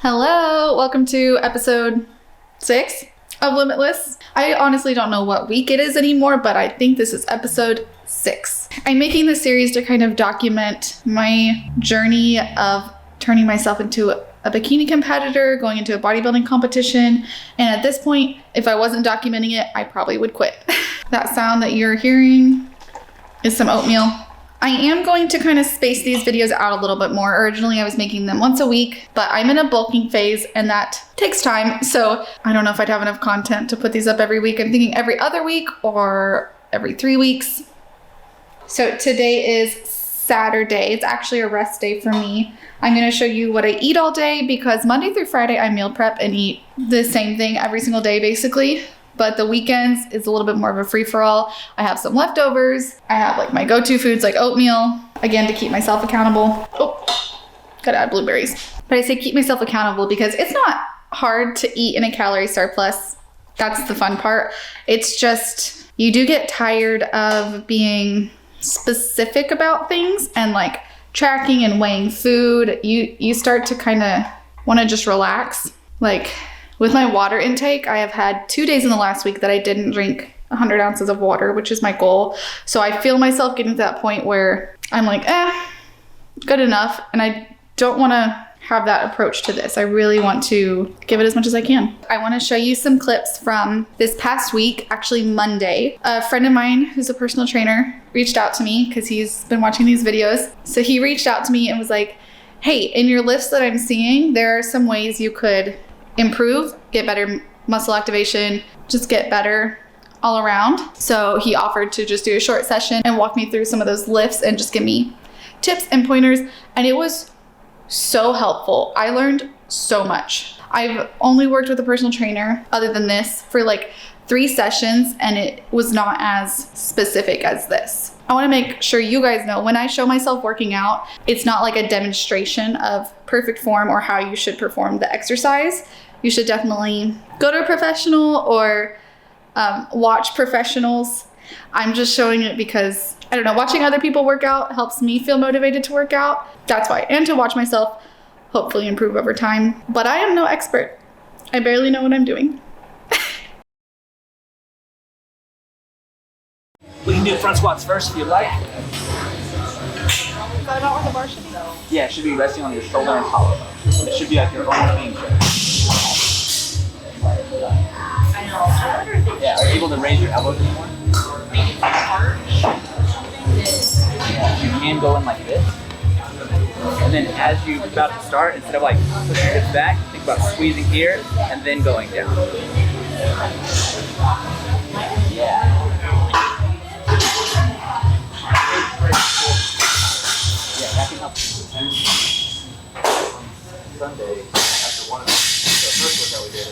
Hello, welcome to episode 6 of Limitless. I honestly don't know what week it is anymore, but I think this is episode 6. I'm making this series to kind of document my journey of turning myself into a bikini competitor, going into a bodybuilding competition, and at this point, if I wasn't documenting it, I probably would quit. That sound that you're hearing is some oatmeal. I am going to kind of space these videos out a little bit more. Originally, I was making them once a week, but I'm in a bulking phase and that takes time. So I don't know if I'd have enough content to put these up every week. I'm thinking every other week or every 3 weeks. So today is Saturday. It's actually a rest day for me. I'm going to show you what I eat all day because Monday through Friday, I meal prep and eat the same thing every single day, basically. But the weekends is a little bit more of a free-for-all. I have some leftovers. I have like my go-to foods like oatmeal, again, to keep myself accountable. Oh, gotta add blueberries. But I say keep myself accountable because it's not hard to eat in a calorie surplus. That's the fun part. It's just, you do get tired of being specific about things and like tracking and weighing food. You start to kind of want to just relax. Like, with my water intake, I have had 2 days in the last week that I didn't drink 100 ounces of water, which is my goal. So I feel myself getting to that point where I'm like, good enough. And I don't want to have that approach to this. I really want to give it as much as I can. I want to show you some clips from this past week, actually Monday. A friend of mine who's a personal trainer reached out to me because he's been watching these videos. So he reached out to me and was like, hey, in your lifts that I'm seeing, there are some ways you could improve, get better muscle activation, just get better all around. So he offered to just do a short session and walk me through some of those lifts and just give me tips and pointers. And it was so helpful. I learned so much. I've only worked with a personal trainer other than this for like 3 sessions and it was not as specific as this. I want to make sure you guys know when I show myself working out, it's not like a demonstration of perfect form or how you should perform the exercise. You should definitely go to a professional or watch professionals. I'm just showing it because, I don't know, watching other people work out helps me feel motivated to work out. That's why. And to watch myself hopefully improve over time. But I am no expert. I barely know what I'm doing. We can do front squats first if you'd like. Is that not where the bar should be? Yeah, it should be resting on your shoulder and collarbone. It should be like your own thing. Yeah, are you able to raise your elbows anymore? You can go in like this. And then as you're about to start, instead of like pushing your hips back, think about squeezing here and then going down. Yeah. Yeah, that can help. Sunday, after one of the first workout we did,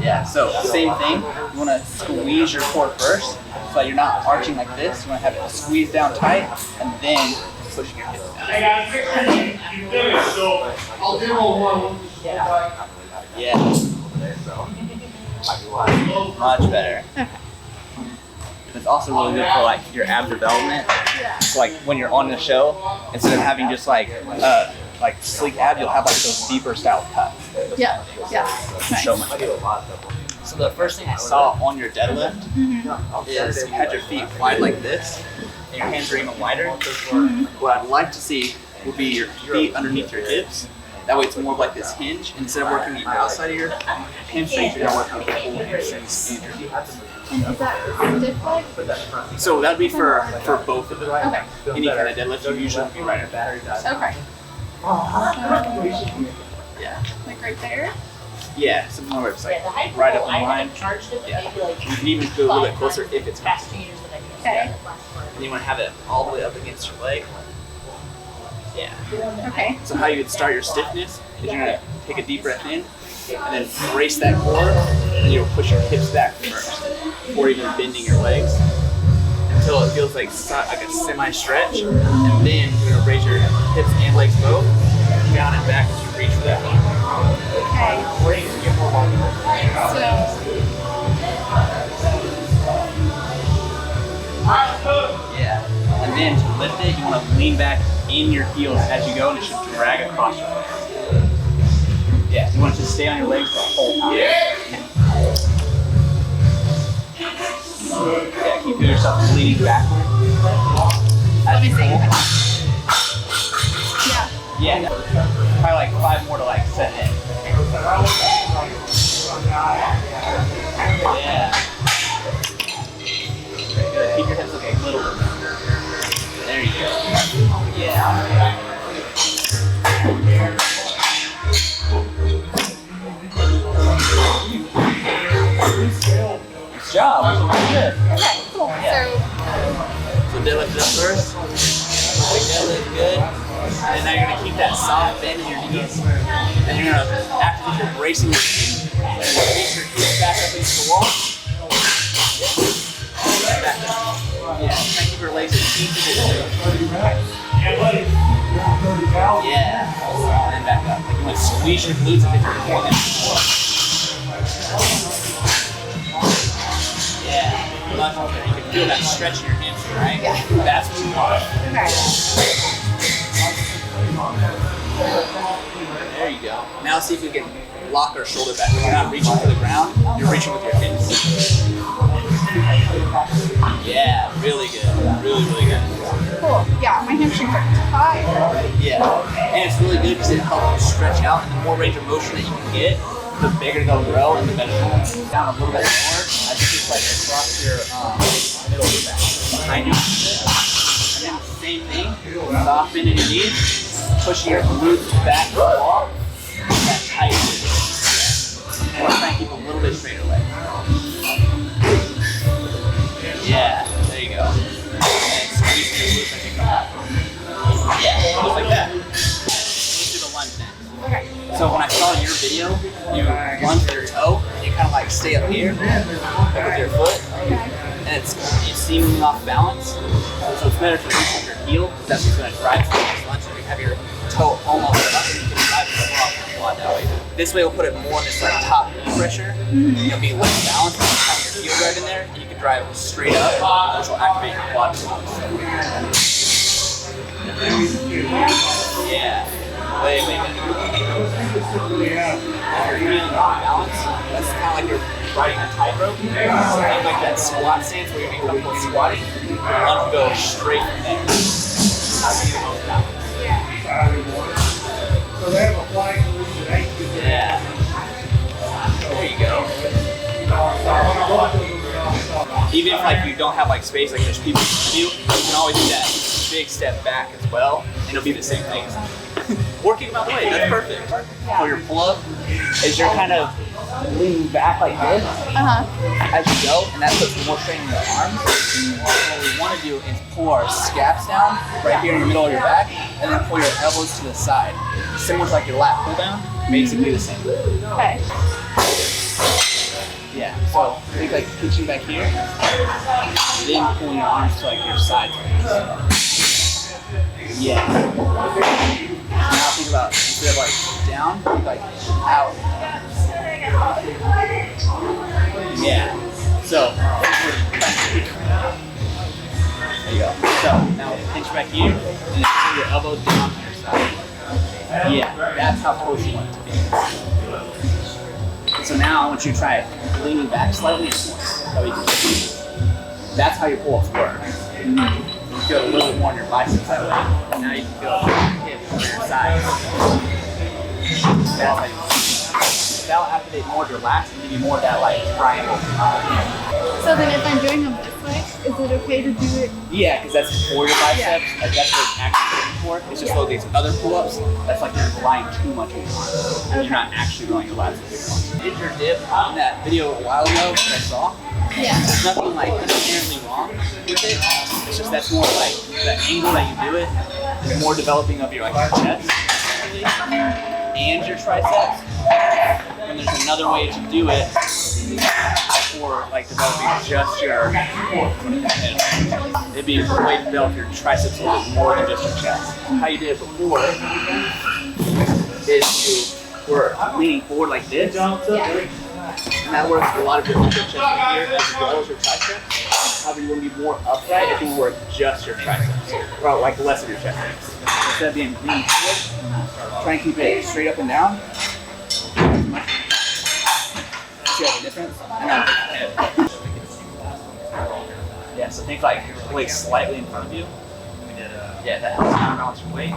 yeah, so same thing. You want to squeeze your core first, so that you're not arching like this. You want to have it squeezed down tight, and then pushing your hips down. I'll do one. Yeah. Much better. Okay. It's also really good for like your ab development. So like when you're on the show, instead of having just like sleek abs, you'll have like those deeper style cuts. Yeah. Nice. So much. So the first thing I saw on your deadlift is you had your feet wide like this, and your hands are even wider. What I'd like to see would be your feet underneath your hips. That way it's more of like this hinge. Instead of working the outside of your hamstrings, you're now working the whole hamstrings and your feet. And is that stiff leg? So that'd be for both of them. Okay. Any kind of deadlift, you usually be right at that. Okay. Yeah. Like right there? Yeah, something where it's like right up in line. Yeah. You can even go a little bit closer if it's possible. Okay. And you want to have it all the way up against your leg. Yeah. Okay. So how you would start your stiffness is you're going to take a deep breath in and then brace that core, and you'll push your hips back first before even bending your legs until it feels like a semi-stretch, and then you're going to raise your hips and legs both down and back as you reach for that. Okay. Yeah. And then to lift it, you want to lean back in your heels as you go, and it should drag across your legs. Yeah, you want it to stay on your legs the whole time. Yeah, keep yourself leaning backward. Let me see. Yeah. Yeah, probably like 5 more to like set in. Yeah. Very good. Keep your hips looking a little bit. There you go. Yeah. Nice job. Good. Okay, cool. Yeah. So deadlift it up first. Deadlift good. And now you're gonna keep that soft bend in your knees. And you're gonna, after this, you're bracing your knees. And reach your heels back up against the wall. Back up. Yeah, try to keep your legs as deep as they can. Yeah. And then back up. Like you want to squeeze your glutes as if you're pulling them. Yeah. Much better. You can feel that stretch in your hamstring, right? Yeah. That's what you want. Okay. There you go. Now see if we can lock our shoulder back. You're not reaching for the ground, you're reaching with your hips. Yeah, really good. Really, really good. Cool. Yeah, my hamstrings are tight. Yeah. And it's really good because it helps stretch out, and the more range of motion that you can get, the bigger they'll grow and the better they'll grow. Down a little bit more. I think it's like across your middle of your back. Behind you. And then same thing. Soft bend in your knees. Pushing your glutes back to the wall. That tight. And we're trying to keep a little bit straighter leg. Yeah, there you go. And then squeeze your glutes like you come out. Yeah, just like that. Let's do the lunge next. Okay. So when I saw your video, you lunge with your toe, and you kind of like stay up here, like with your foot, and it's seemingly off balance. So it's better to reach with your heel, because that's what's going to drive the lunge. So you have your toe almost up, and you can drive it off your quad that way. This way we'll put it more in this like top knee pressure. You'll be less balanced, and you have your heel right in there, and you can drive straight up, which will activate your quad muscles. Yeah. Wait. If you're feeling off balance, that's kind of like you're riding a tightrope. Kind of like that squat stance where you're comfortable squatting. You want to go straight from there. How do you get the most balance? So they have a flag at 8. Yeah. There you go. Even if like you don't have like space, like there's people to do, you can always do that big step back as well, and it'll be the same thing. Or keep them out the way, that's perfect. For your pull-up, is you're kind of leaning back like this as you go, and that puts more strain in your arms. What we want to do is pull our scaps down right here in the middle of your back, and then pull your elbows to the side. Similar to like your lat pull down, basically the same. Okay. Yeah, so think like pitching back here, then pulling your arms to like your sides. Yeah. Now think about, instead of like down, think like out. Yeah. So, there you go. So, now pinch back here, and then pull your elbows down on your side. Yeah, that's how close you want it to be. So now I want you to try leaning back slightly. That's how your pull-ups work. You feel a little bit more in your biceps that way. Now you can feel your hips on your sides. That's how you that'll activate more of your lats and give you more of that like triangle. So then if I'm doing them this way, is it okay to do it? Yeah, because that's for your biceps. Like that's what it's actually looking for. It's just all these other pull-ups. That's like you're relying too much on your arms. Okay. You're not actually growing your lats as much. Did your dip in that video a while ago that I saw? Yeah. There's nothing like inherently wrong with it. It's just that's more like the angle that you do it is more developing of your like your chest and your triceps. And there's another way to do it for like developing just your it'd be a way to develop your triceps a little bit more than just your chest. How you did it before is you were leaning forward like this. Yeah. And that works for a lot of different chest right here as well as your triceps. However, you want to be more upright if you want to work just your triceps, or like less of your chest. Instead of being leaning forward, try and keep it straight up and down. See the difference? And now head. Yeah, so think like weight slightly in front of you. Yeah, that helps counterbalance your weight.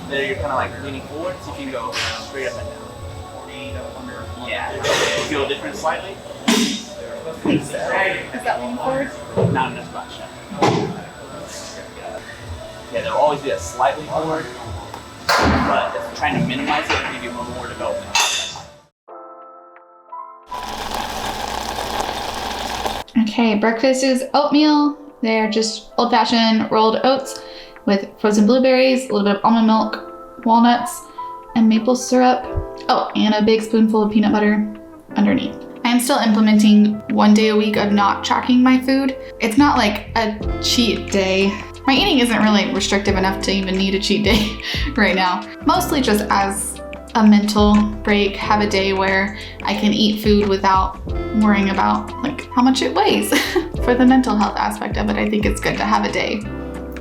Then you're kind of like leaning forward, so you can go straight up and down. Yeah, feel a difference slightly? Is that leaning forward? Not in as much. Yeah, there'll always be a slightly forward, but if trying to minimize it will give you a little more development. Okay, breakfast is oatmeal. They're just old-fashioned rolled oats with frozen blueberries, a little bit of almond milk, walnuts, and maple syrup. Oh, and a big spoonful of peanut butter underneath. I'm still implementing 1 day a week of not tracking my food. It's not like a cheat day. My eating isn't really restrictive enough to even need a cheat day right now. Mostly just as a mental break, have a day where I can eat food without worrying about like how much it weighs. For the mental health aspect of it, I think it's good to have a day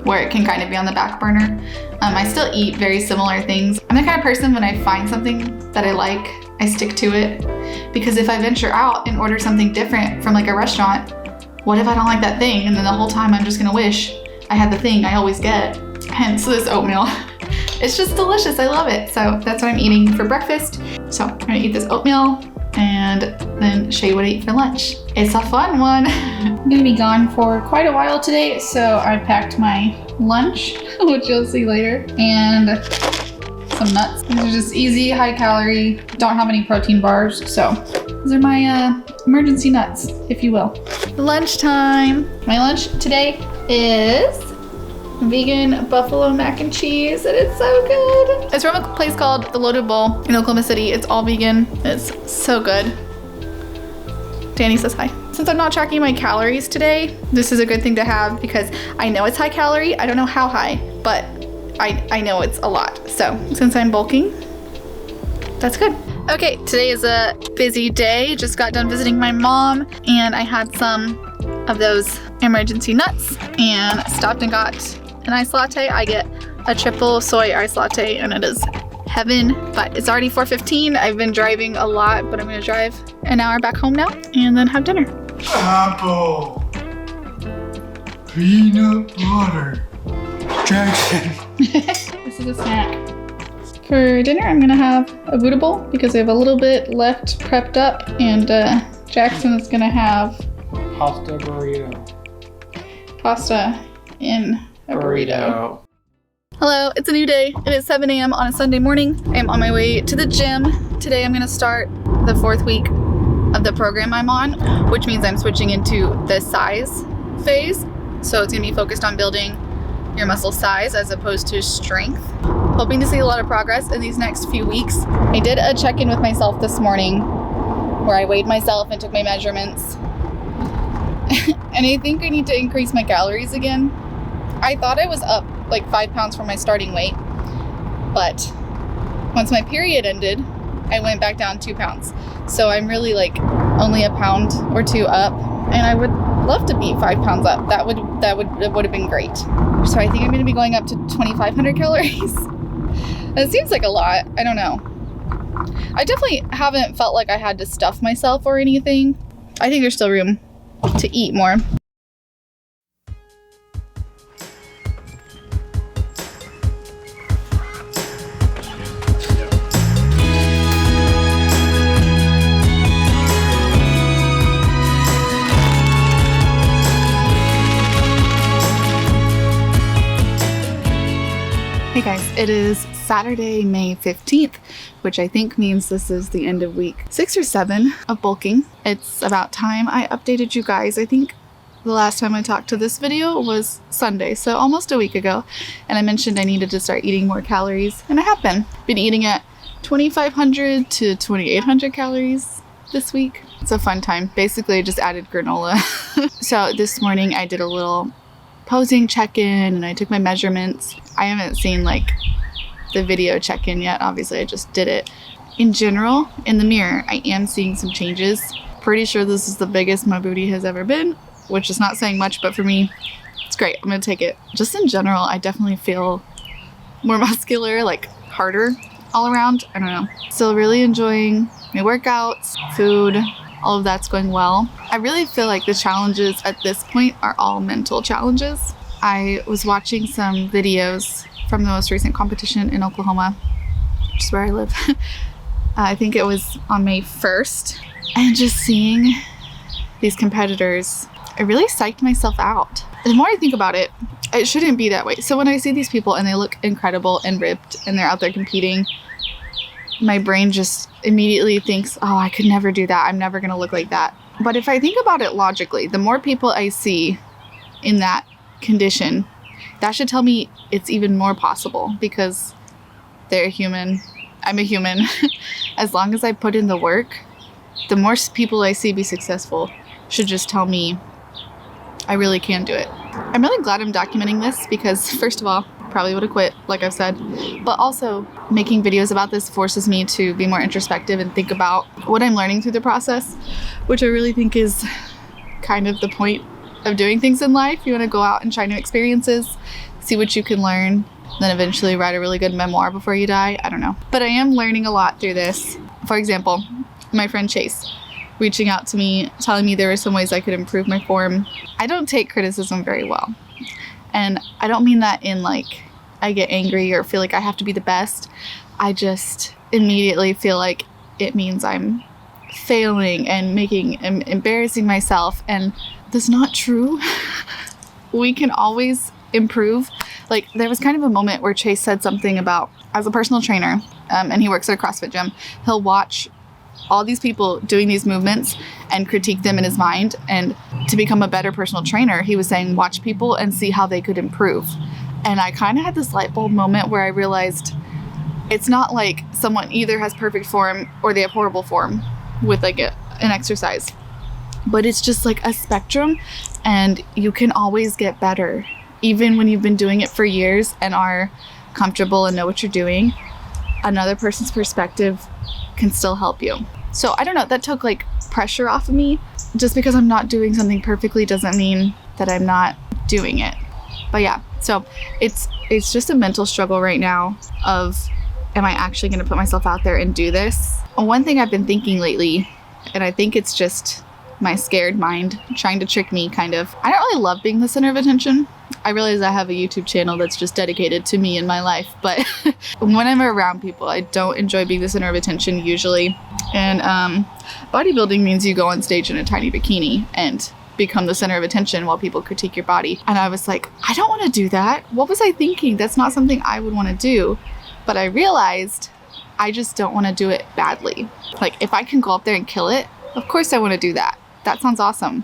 where it can kind of be on the back burner. I still eat very similar things. I'm the kind of person when I find something that I like, I stick to it. Because if I venture out and order something different from like a restaurant, what if I don't like that thing? And then the whole time I'm just gonna wish I had the thing I always get. Hence this oatmeal. It's just delicious, I love it. So that's what I'm eating for breakfast. So I'm gonna eat this oatmeal and then show you what I eat for lunch. It's a fun one. I'm gonna be gone for quite a while today, so I packed my lunch, which you'll see later, and some nuts. These are just easy, high calorie, don't have any protein bars, so these are my emergency nuts, if you will. Lunchtime. My lunch today is vegan buffalo mac and cheese, and it's so good. It's from a place called The Loaded Bowl in Oklahoma City. It's all vegan. It's so good. Danny says hi. Since I'm not tracking my calories today, this is a good thing to have because I know it's high calorie. I don't know how high, but I know it's a lot. So since I'm bulking, that's good. Okay, today is a busy day. Just got done visiting my mom and I had some of those emergency nuts and stopped and got an iced latte. I get a triple soy iced latte and it is heaven, but it's already 4:15. I've been driving a lot, but I'm gonna drive an hour back home now and then have dinner. Apple. Peanut butter. Jackson. This is a snack. For dinner, I'm gonna have a Buddha bowl because I have a little bit left prepped up, and Jackson is gonna have Pasta burrito. pasta in a burrito. Hello, it's a new day. It is 7 a.m. on a Sunday morning. I am on my way to the gym. Today I'm gonna start the 4th week of the program I'm on, which means I'm switching into the size phase. So it's gonna be focused on building your muscle size as opposed to strength. Hoping to see a lot of progress in these next few weeks. I did a check-in with myself this morning where I weighed myself and took my measurements. And I think I need to increase my calories again. I thought I was up like 5 pounds from my starting weight, but once my period ended, I went back down 2 pounds. So I'm really like only a pound or 2 up, and I would love to be 5 pounds up. That would have been great. So I think I'm gonna be going up to 2,500 calories. That seems like a lot. I don't know. I definitely haven't felt like I had to stuff myself or anything. I think there's still room to eat more. Hey guys, it is Saturday, May 15th, which I think means this is the end of week 6 or 7 of bulking. It's about time I updated you guys. I think the last time I talked to this video was Sunday, so almost a week ago. And I mentioned I needed to start eating more calories, and I have been eating at 2,500 to 2,800 calories this week. It's a fun time. Basically, I just added granola. So this morning I did a little posing check-in and I took my measurements. I haven't seen like the video check-in yet. Obviously, I just did it. In general, in the mirror, I am seeing some changes. Pretty sure this is the biggest my booty has ever been, which is not saying much, but for me, it's great. I'm gonna take it. Just in general, I definitely feel more muscular, like harder all around. I don't know. Still really enjoying my workouts, food, all of that's going well. I really feel like the challenges at this point are all mental challenges. I was watching some videos from the most recent competition in Oklahoma, which is where I live. I think it was on May 1st. And just seeing these competitors, it really psyched myself out. The more I think about it, it shouldn't be that way. So when I see these people and they look incredible and ripped and they're out there competing, my brain just immediately thinks, oh, I could never do that. I'm never going to look like that. But if I think about it logically, the more people I see in that condition, that should tell me it's even more possible because they're human. I'm a human. As long as I put in the work, the more people I see be successful should just tell me I really can do it. I'm really glad I'm documenting this because, first of all, probably would have quit, like I've said, but also making videos about this forces me to be more introspective and think about what I'm learning through the process, which I really think is kind of the point of doing things in life. You want to go out and try new experiences, see what you can learn, then eventually write a really good memoir before you die. I don't know. But I am learning a lot through this. For example, my friend Chase reaching out to me, telling me there were some ways I could improve my form. I don't take criticism very well. And I don't mean that in like I get angry or feel like I have to be the best. I just immediately feel like it means I'm failing and embarrassing myself. And that's not true. We can always improve. Like there was kind of a moment where Chase said something about, as a personal trainer, and he works at a CrossFit gym, he'll watch all these people doing these movements and critique them in his mind. And to become a better personal trainer, he was saying, watch people and see how they could improve. And I kind of had this light bulb moment where I realized it's not like someone either has perfect form or they have horrible form with like an exercise, but it's just like a spectrum, and you can always get better. Even when you've been doing it for years and are comfortable and know what you're doing, another person's perspective can still help you. So I don't know, that took like pressure off of me. Just because I'm not doing something perfectly doesn't mean that I'm not doing it. But yeah, so it's just a mental struggle right now of, am I actually going to put myself out there and do this? One thing I've been thinking lately, and I think it's just my scared mind trying to trick me kind of. I don't really love being the center of attention. I realize I have a YouTube channel that's just dedicated to me and my life, but when I'm around people, I don't enjoy being the center of attention usually. And bodybuilding means you go on stage in a tiny bikini and become the center of attention while people critique your body. And I was like, I don't want to do that. What was I thinking? That's not something I would want to do. But I realized I just don't want to do it badly. Like if I can go up there and kill it, of course I want to do that. That sounds awesome.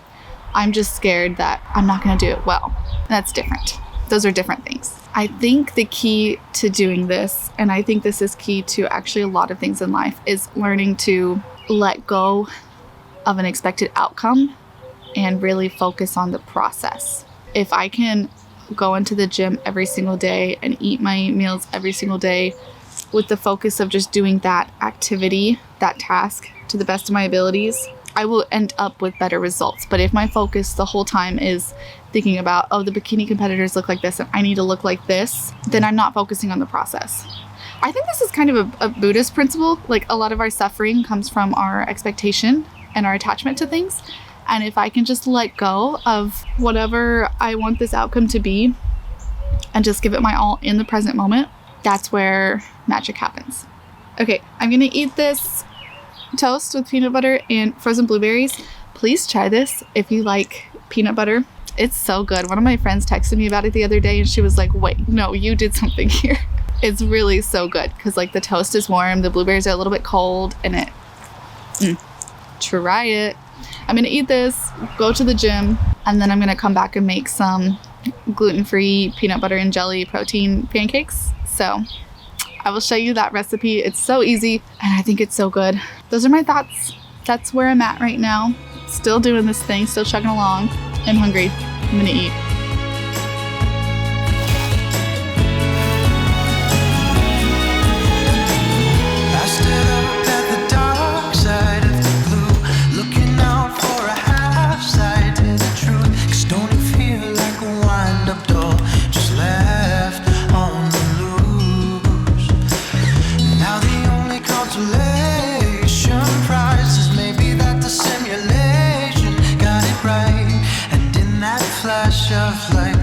I'm just scared that I'm not going to do it well. That's different. Those are different things. I think the key to doing this, and I think this is key to actually a lot of things in life, is learning to let go of an expected outcome and really focus on the process. If I can go into the gym every single day and eat my meals every single day with the focus of just doing that activity, that task to the best of my abilities, I will end up with better results. But if my focus the whole time is thinking about, oh, the bikini competitors look like this and I need to look like this, then I'm not focusing on the process. I think this is kind of a Buddhist principle. Like a lot of our suffering comes from our expectation and our attachment to things. And if I can just let go of whatever I want this outcome to be and just give it my all in the present moment, that's where magic happens. Okay, I'm gonna eat this toast with peanut butter and frozen blueberries. Please try this if you like peanut butter. It's so good. One of my friends texted me about it the other day and she was like, wait, no, you did something here. It's really so good because like the toast is warm, the blueberries are a little bit cold, and try it. I'm gonna eat this, go to the gym, and then I'm gonna come back and make some gluten-free peanut butter and jelly protein pancakes. So I will show you that recipe. It's so easy and I think it's so good. Those are my thoughts. That's where I'm at right now. Still doing this thing, still chugging along. I'm hungry. I'm gonna eat. I stood up at the dark side of the blue, looking out for a half side to the truth. flash of light.